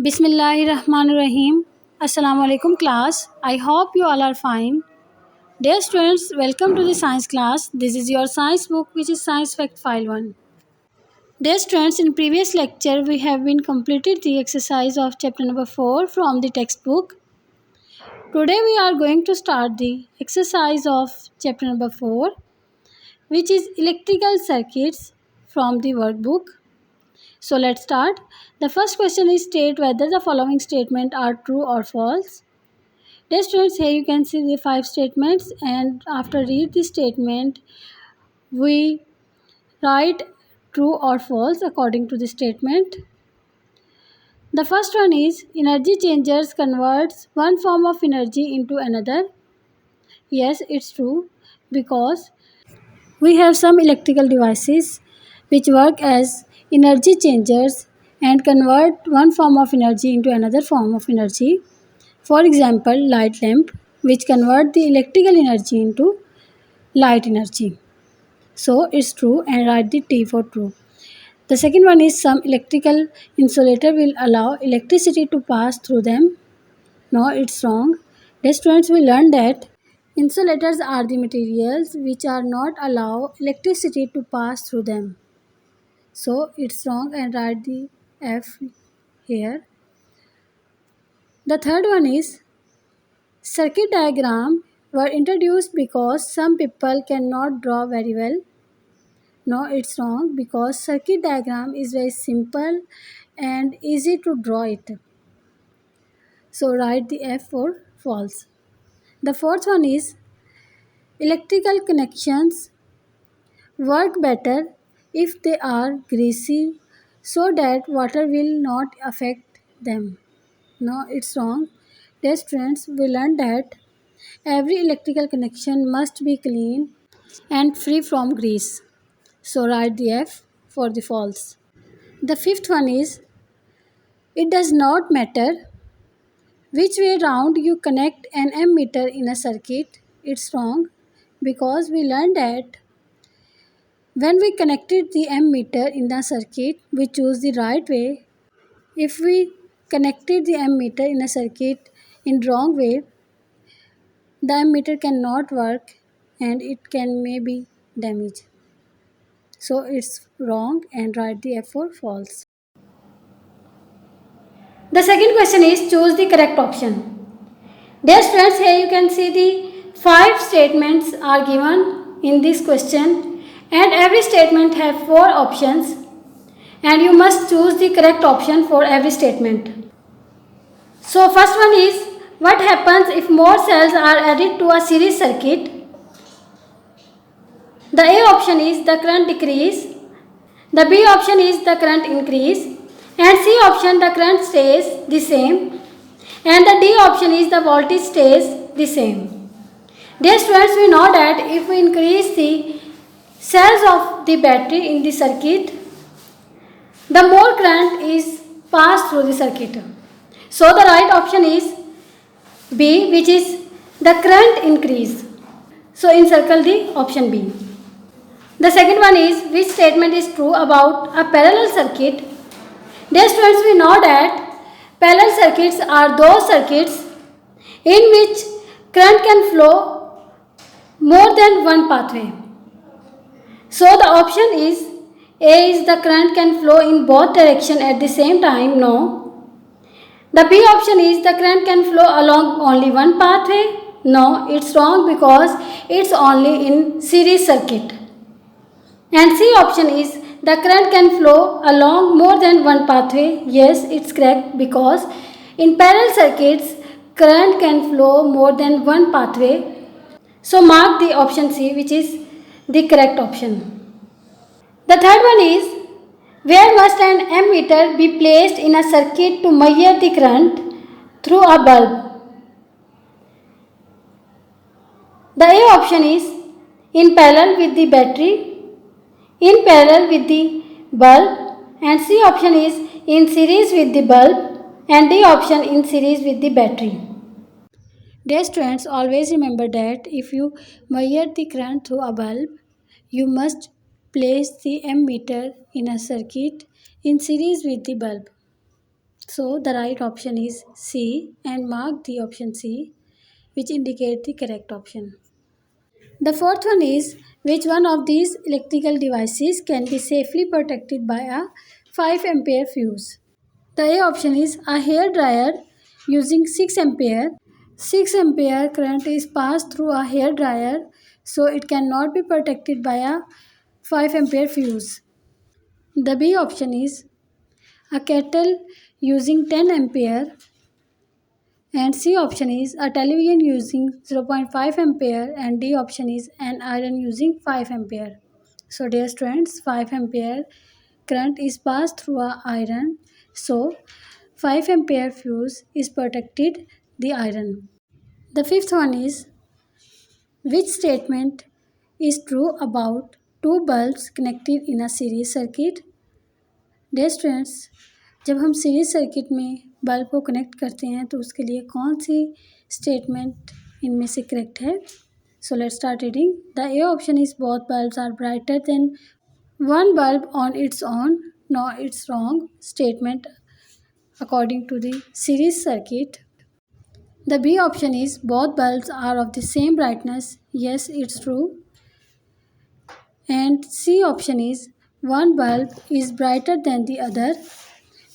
Bismillahirrahmanirrahim. Assalamu alaikum class. I hope you all are fine. Dear students, welcome to the science class. This is your science book which is Science Fact File 1. Dear students, in previous lecture we have been completed the exercise of chapter number 4 from the textbook. Today we are going to start the exercise of chapter number 4 which is electrical circuits from the workbook. So let's start. The first question is state whether the following statements are true or false. Dear students, here you can see the 5 statements, and after read the statement, we write true or false according to the statement. The first one is energy changers converts one form of energy into another. Yes, it's true because we have some electrical devices which work as energy changers and convert one form of energy into another form of energy. For example, light lamp which convert the electrical energy into light energy. So it's true and write the T for true. The second one is some electrical insulator will allow electricity to pass through them. No, it's wrong. The students will learn that insulators are the materials which are not allow electricity to pass through them. So it's wrong and write the F here. The third one is circuit diagram were introduced because some people cannot draw very well. No, it's wrong because circuit diagram is very simple and easy to draw it. So write the F for false. The fourth one is electrical connections work better if they are greasy so that water will not affect them. No, it's wrong. Dear students, we learned that every electrical connection must be clean and free from grease. So write the F for the false. The fifth one is it does not matter which way round you connect an ammeter in a circuit. It's wrong because we learned that when we connected the ammeter in the circuit, we choose the right way. If we connected the ammeter in a circuit in wrong way, the ammeter cannot work and it can maybe damage. So it's wrong and write the F for false. The second question is choose the correct option. Dear students, here you can see the 5 statements are given in this question and every statement have 4 options and you must choose the correct option for every statement. So first one is what happens if more cells are added to a series circuit? The A option is the current decrease, the B option is the current increase and C option the current stays the same and the D option is the voltage stays the same. Dear students, we know that if we increase the cells of the battery in the circuit, the more current is passed through the circuit. So the right option is B, which is the current increase. So encircle the option B. The second one is which statement is true about a parallel circuit? Dear students, we know that parallel circuits are those circuits in which current can flow more than one pathway. So the option is A is the current can flow in both directions at the same time. No. The B option is the current can flow along only one pathway. No, it's wrong because it's only in series circuit. And C option is the current can flow along more than one pathway. Yes, it's correct because in parallel circuits current can flow more than one pathway. So mark the option C, which is the correct option. The third one is where must an ammeter be placed in a circuit to measure the current through a bulb? The A option is in parallel with the battery, in parallel with the bulb, and C option is in series with the bulb, and D option in series with the battery. Dear students, always remember that if you measure the current through a bulb, you must place the ammeter in a circuit in series with the bulb. So the right option is C, and mark the option C, which indicate the correct option. The fourth one is, which one of these electrical devices can be safely protected by a 5 ampere fuse? The A option is a hair dryer using 6 ampere. 6 ampere current is passed through a hair dryer, so it cannot be protected by a 5 ampere fuse. The B option is a kettle using 10 ampere, and C option is a television using 0.5 ampere, and D option is an iron using 5 ampere. So dear students, 5 ampere current is passed through a iron, so 5 ampere fuse is protected the iron. The fifth one is, which statement is true about two bulbs connected in a series circuit? Dear students, जब हम series circuit में bulb को connect करते हैं तो उसके लिए कौन सी स्टेटमेंट इनमें से करेक्ट है? So let's start reading. The A option is both bulbs are brighter than one bulb on its own. No, it's wrong statement according to the series circuit. The B option is both bulbs are of the same brightness. Yes, it's true. And C option is one bulb is brighter than the other.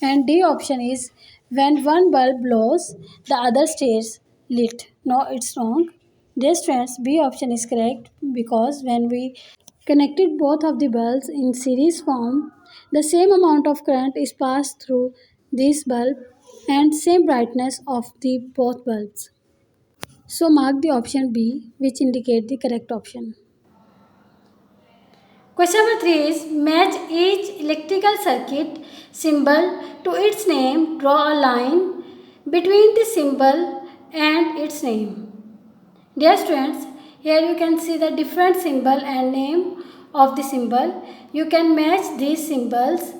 And D option is when one bulb blows, the other stays lit. No, it's wrong. Dear friends, B option is correct because when we connected both of the bulbs in series form, the same amount of current is passed through this bulb and same brightness of the both bulbs. So mark the option B, which indicate the correct option. Question number 3 is, match each electrical circuit symbol to its name. Draw a line between the symbol and its name. Dear students, here you can see the different symbol and name of the symbol. You can match these symbols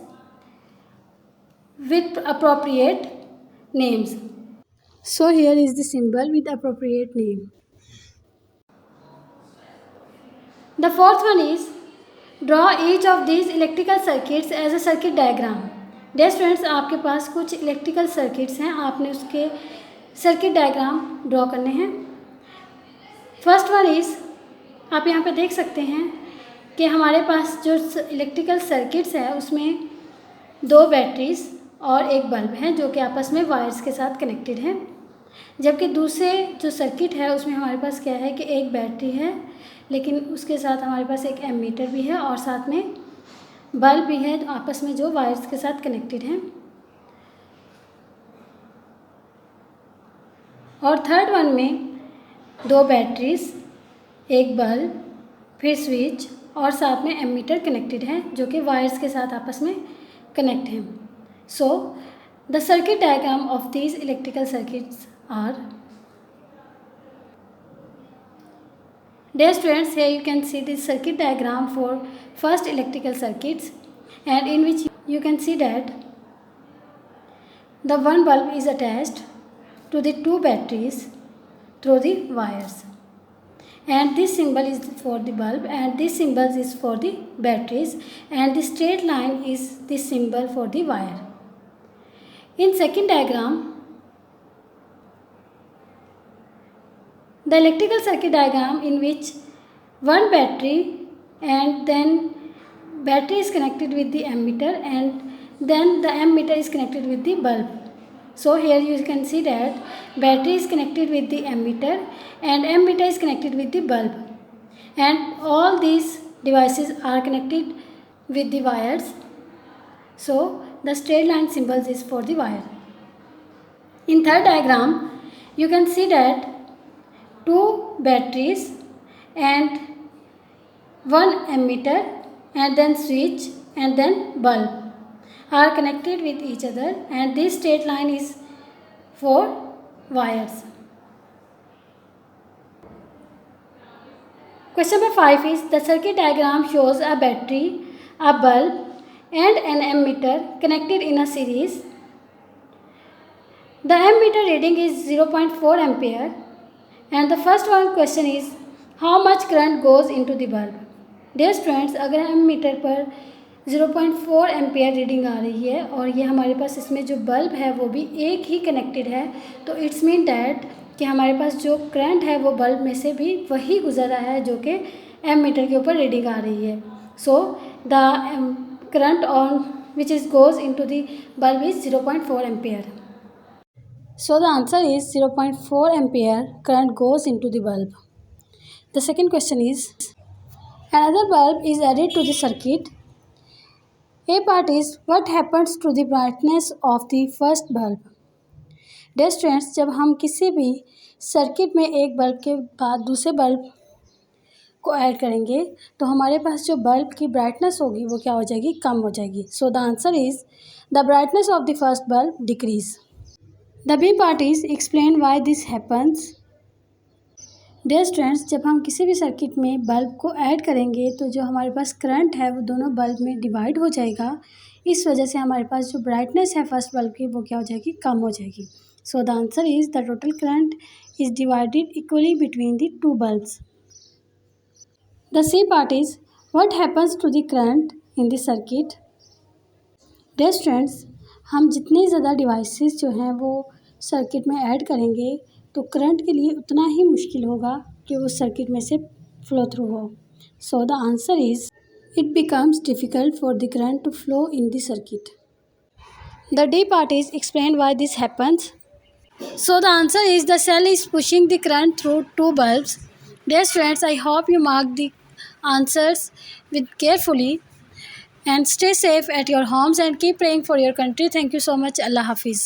with appropriate names. So here is the symbol with appropriate name. The fourth one is, draw each of these electrical circuits as a circuit diagram. Dear students, आपके पास कुछ electrical circuits हैं, आपने उसके circuit diagram draw करने हैं. First one is, आप यहाँ पे देख सकते हैं कि हमारे पास जो electrical circuits है उसमें दो बैटरीज और एक बल्ब है जो कि आपस में वायर्स के साथ कनेक्टेड है. जबकि दूसरे जो सर्किट है उसमें हमारे पास क्या है कि एक बैटरी है, लेकिन उसके साथ हमारे पास एक एमीटर भी है और साथ में बल्ब भी है आपस में जो वायर्स के साथ कनेक्टेड हैं. और थर्ड वन में दो बैटरीज, एक बल्ब, फिर स्विच और साथ में एमीटर कनेक्टेड है जो कि वायर्स के साथ आपस में कनेक्ट हैं. So the circuit diagram of these electrical circuits are. Dear students, here you can see the circuit diagram for first electrical circuits, and in which you can see that the one bulb is attached to the two batteries through the wires, and this symbol is for the bulb and this symbol is for the batteries, and the straight line is the symbol for the wire. In second diagram, the electrical circuit diagram in which one battery and then battery is connected with the ammeter and then the ammeter is connected with the bulb. So here you can see that battery is connected with the ammeter and ammeter is connected with the bulb, and all these devices are connected with the wires. So the straight line symbols is for the wire. In third diagram you can see that two batteries and one ammeter and then switch and then bulb are connected with each other, and this straight line is for wires. Question number 5 is, the circuit diagram shows a battery, a bulb and an ammeter connected in a series. The ammeter reading is 0.4 ampere. And the first one question is, how much current goes into the bulb? Dear students, अगर ammeter पर 0.4 ampere reading आ रही है और ये हमारे पास इसमें जो bulb है वो भी एक ही कनेक्टेड है, तो इट्स मीन डैट कि हमारे पास जो करंट है वो बल्ब में से भी वही गुजर रहा है जो कि एमीटर के ऊपर रीडिंग आ रही है. So the current on which is goes into the bulb is 0.4 ampere. So the answer is 0.4 ampere current goes into the bulb. The second question is, another bulb is added to the circuit. A part is, what happens to the brightness of the first bulb? Dear students, जब हम किसी भी circuit में एक bulb के बाद दूसरे bulb को ऐड करेंगे तो हमारे पास जो बल्ब की ब्राइटनेस होगी वो क्या हो जाएगी, कम हो जाएगी. So the answer is the brightness of the first bulb decrease. The B part is explain why this happens. Dear students, जब हम किसी भी सर्किट में बल्ब को ऐड करेंगे तो जो हमारे पास करंट है वो दोनों बल्ब में डिवाइड हो जाएगा. इस वजह से हमारे पास जो ब्राइटनेस है फर्स्ट बल्ब की वो क्या हो जाएगी, कम हो जाएगी. So the answer is the total current is divided equally between the two bulbs. The C part is, what happens to the current in the circuit? Dear students, हम जितने ज़्यादा डिवाइसेस जो हैं वो सर्किट में ऐड करेंगे तो current के लिए उतना ही मुश्किल होगा कि वो सर्किट में से फ्लो थ्रू हो. So the answer is it becomes difficult for the current to flow in the circuit. The D part is explain why this happens. So the answer is the cell is pushing the current through two bulbs. Dear students, I hope you mark the answers with carefully and stay safe at your homes and keep praying for your country. Thank you so much. Allah Hafiz.